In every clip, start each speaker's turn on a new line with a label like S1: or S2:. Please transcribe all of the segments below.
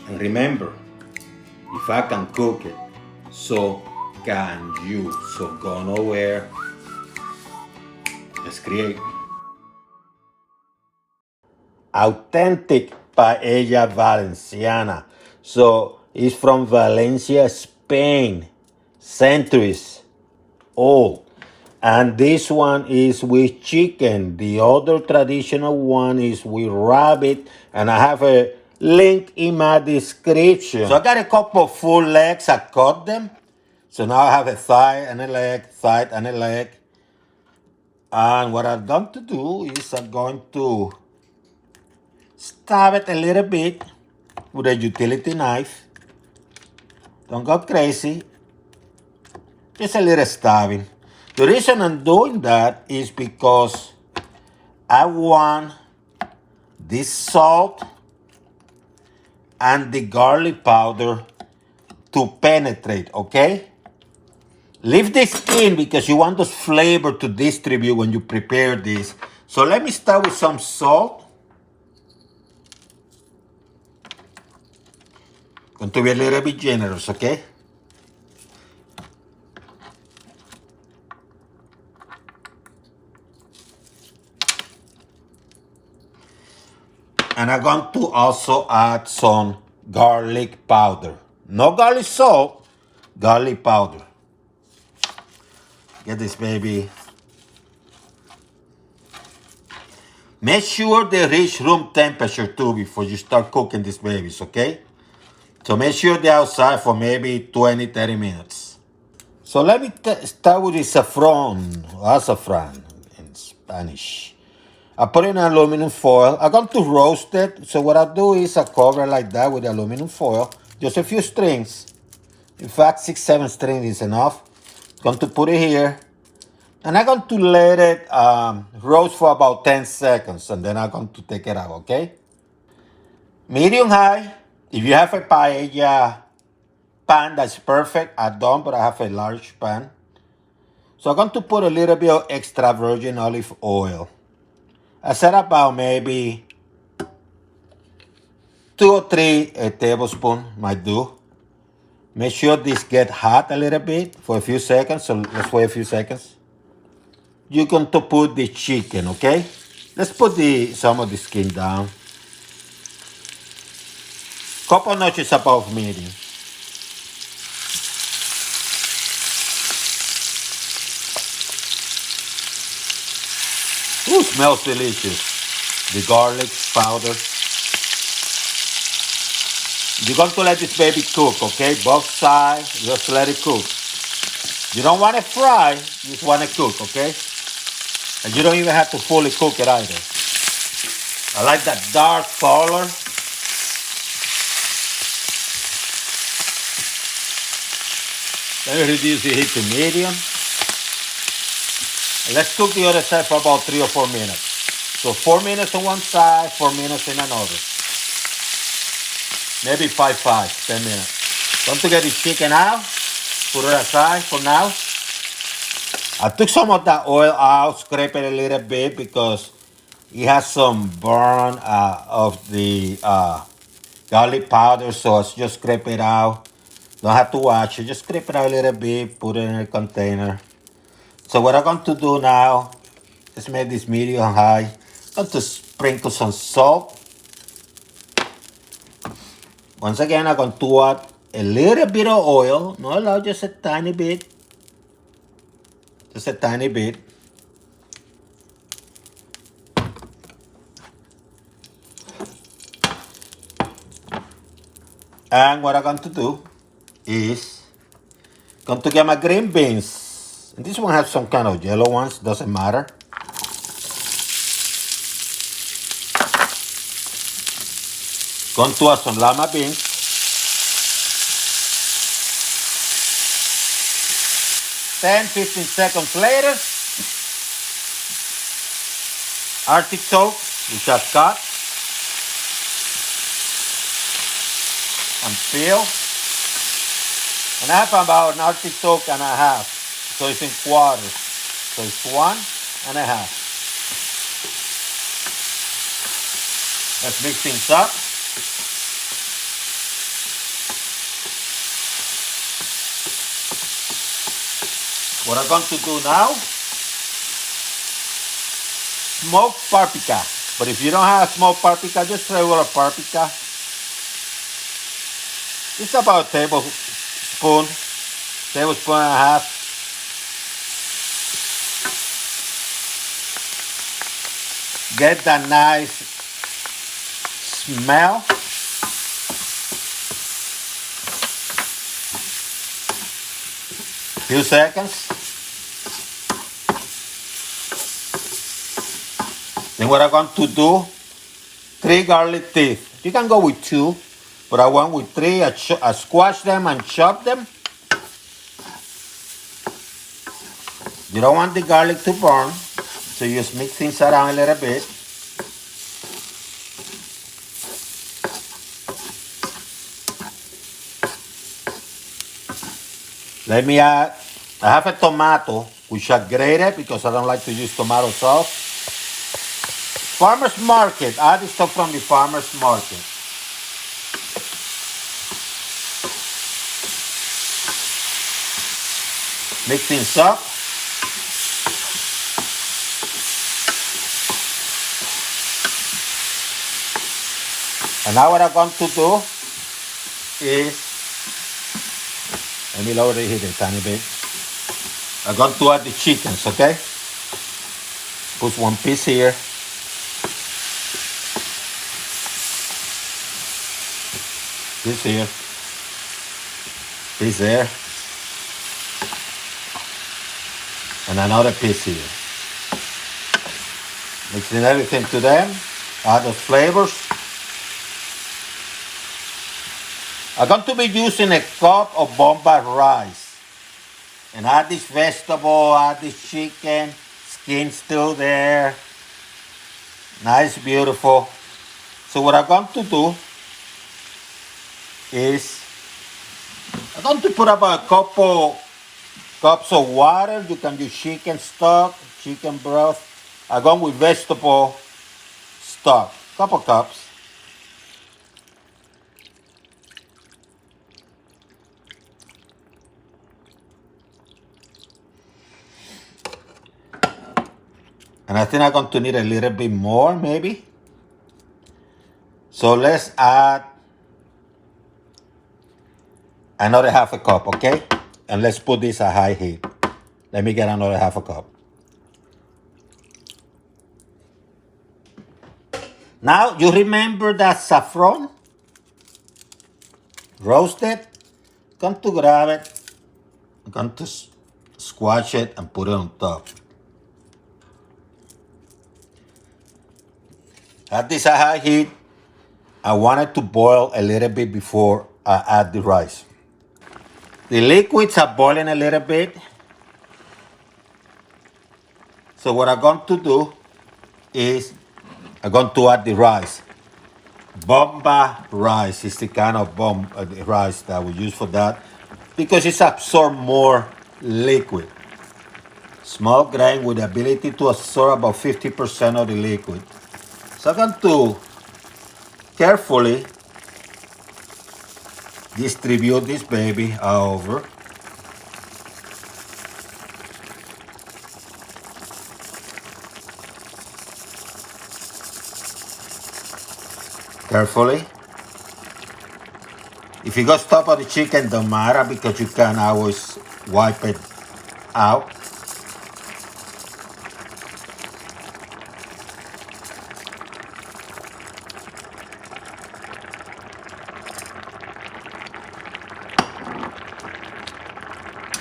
S1: And remember, if I can cook it, so can you. So go nowhere. Let's create authentic Paella Valenciana. So it's from Valencia, Spain. Centuries old. And this one is with chicken. The other traditional one is with rabbit. And I have a link in my description. So I got a couple of full legs. I cut them. So now I have a thigh and a leg, thigh and a leg. And what I'm going to do is I'm going to stab it a little bit with a utility knife. Don't go crazy. Just a little stabbing. The reason I'm doing that is because I want this salt and the garlic powder to penetrate, okay? Leave the skin because you want those flavor to distribute when you prepare this. So let me start with some salt. Going to be a little bit generous, okay? And I'm going to also add some garlic powder. No garlic salt, garlic powder. Get this baby. Make sure they reach room temperature too before you start cooking these babies, okay? So make sure they're outside for maybe 20, 30 minutes. So let me start with the saffron, azafran in Spanish. I put it in aluminum foil. I'm going to roast it. So what I do is I cover it like that with aluminum foil. Just a few strings. In fact, 6, 7 strings is enough. Going to put it here. And I'm going to let it roast for about 10 seconds. And then I'm going to take it out, okay? Medium high. If you have a paella pan, that's perfect. I don't, but I have a large pan. So I'm going to put a little bit of extra virgin olive oil. I said about maybe 2 or 3 tablespoons might do. Make sure this get hot a little bit for a few seconds. So let's wait a few seconds. You're going to put the chicken, okay? Let's put some of the skin down. Couple notches above medium. Ooh, smells delicious. The garlic powder. You're going to let this baby cook, okay? Both sides, just let it cook. You don't want it fry, you just want it cook, okay? And you don't even have to fully cook it either. I like that dark color. Let me reduce the heat to medium. And let's cook the other side for about 3 or 4 minutes. So 4 minutes on one side, 4 minutes in another. Maybe 10 minutes. Don't get the chicken out. Put it aside for now. I took some of that oil out, scrape it a little bit because it has some burn of the garlic powder. So I just scrape it out. Don't have to wash it. Just scrape it out a little bit, put it in a container. So what I'm going to do now, let's make this medium high. I'm going to sprinkle some salt. Once again, I'm going to add a little bit of oil. Not a lot, just a tiny bit. Just a tiny bit. And what I'm going to do is going to get my green beans. And this one has some kind of yellow ones, doesn't matter. Going to add some lima beans. 10, 15 seconds later, artichokes, which I've cut and peel. And I have about an artichoke and a half. So it's in quarters. So it's 1 and a half. Let's mix things up. What I'm going to do now, smoked paprika. But if you don't have smoked paprika, just regular paprika. It's about a tablespoon and a half. Get that nice smell. Few seconds. Then what I'm going to do, 3 garlic teeth. You can go with 2, but I went with 3. I squash them and chop them. You don't want the garlic to burn, so you just mix things around a little bit. Let me add, I have a tomato, which I grated because I don't like to use tomato sauce. Farmer's market, add the stuff from the farmer's market. Mix things up. And now what I'm going to do is, let me lower the heat a tiny bit. I'm going to add the chickens, okay? Put one piece here. This here. Piece there. And another piece here. Mixing everything to them. Add the flavors. I'm going to be using a cup of Bomba Rice. And add this vegetable, add this chicken, skin still there. Nice, beautiful. So what I'm going to do is, I'm going to put about a couple cups of water. You can use chicken stock, chicken broth. I'm going with vegetable stock, couple cups. And I think I'm going to need a little bit more, maybe. So let's add another half a cup, okay? And let's put this at high heat. Let me get another half a cup. Now, you remember that saffron? Roasted? I'm going to grab it. I'm going to squash it and put it on top. At this high heat, I want it to boil a little bit before I add the rice. The liquids are boiling a little bit. So what I'm going to do is I'm going to add the rice. Bomba rice is the kind of rice that we use for that because it's absorb more liquid. Small grain with the ability to absorb about 50% of the liquid. So I'm going to carefully distribute this baby over. Carefully. If you go top of the chicken, don't matter because you can always wipe it out.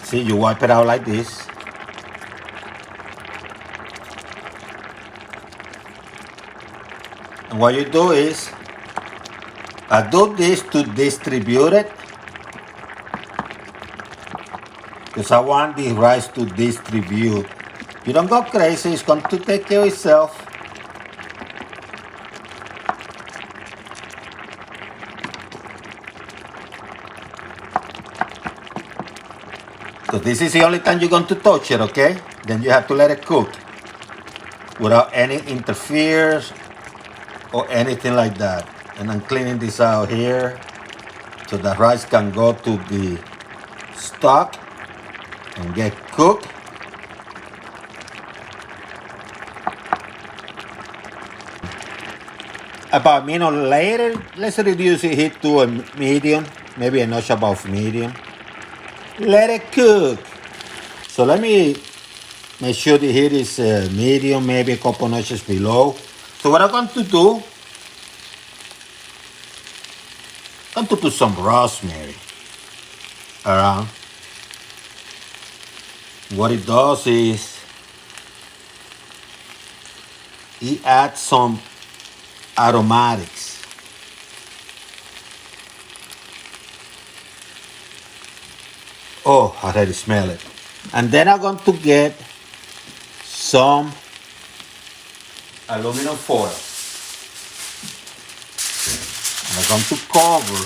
S1: See, you wipe it out like this. And what you do is, I do this to distribute it because I want the rice to distribute. You don't go crazy, it's going to take care of itself. Because this is the only time you're going to touch it, okay? Then you have to let it cook without any interference or anything like that. And I'm cleaning this out here so the rice can go to the stock and get cooked. About a minute later, let's reduce the heat to a medium, maybe a notch above medium. Let it cook. So let me make sure the heat is medium, maybe a couple notches below. So what I'm going to do, I'm going to put some rosemary around. What it does is it adds some aromatics. Oh, I already smell it. And then I'm going to get some aluminum foil. I'm going to cover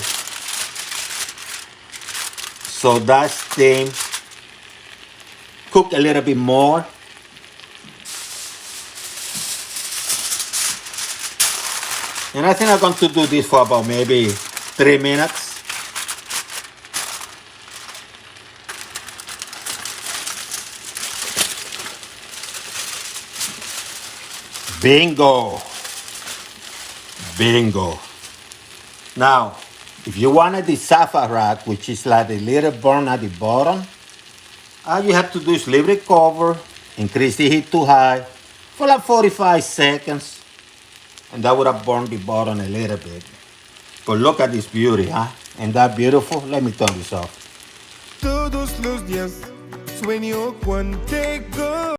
S1: so that steam cook a little bit more. And I think I'm going to do this for about maybe 3 minutes. Bingo. Bingo. Now, if you wanted the saffron, which is like a little burn at the bottom, all you have to do is leave it cover, increase the heat to high for like 45 seconds, and that would have burned the bottom a little bit. But look at this beauty, huh? Ain't that beautiful? Let me turn this off.
S2: Todos los días sueño con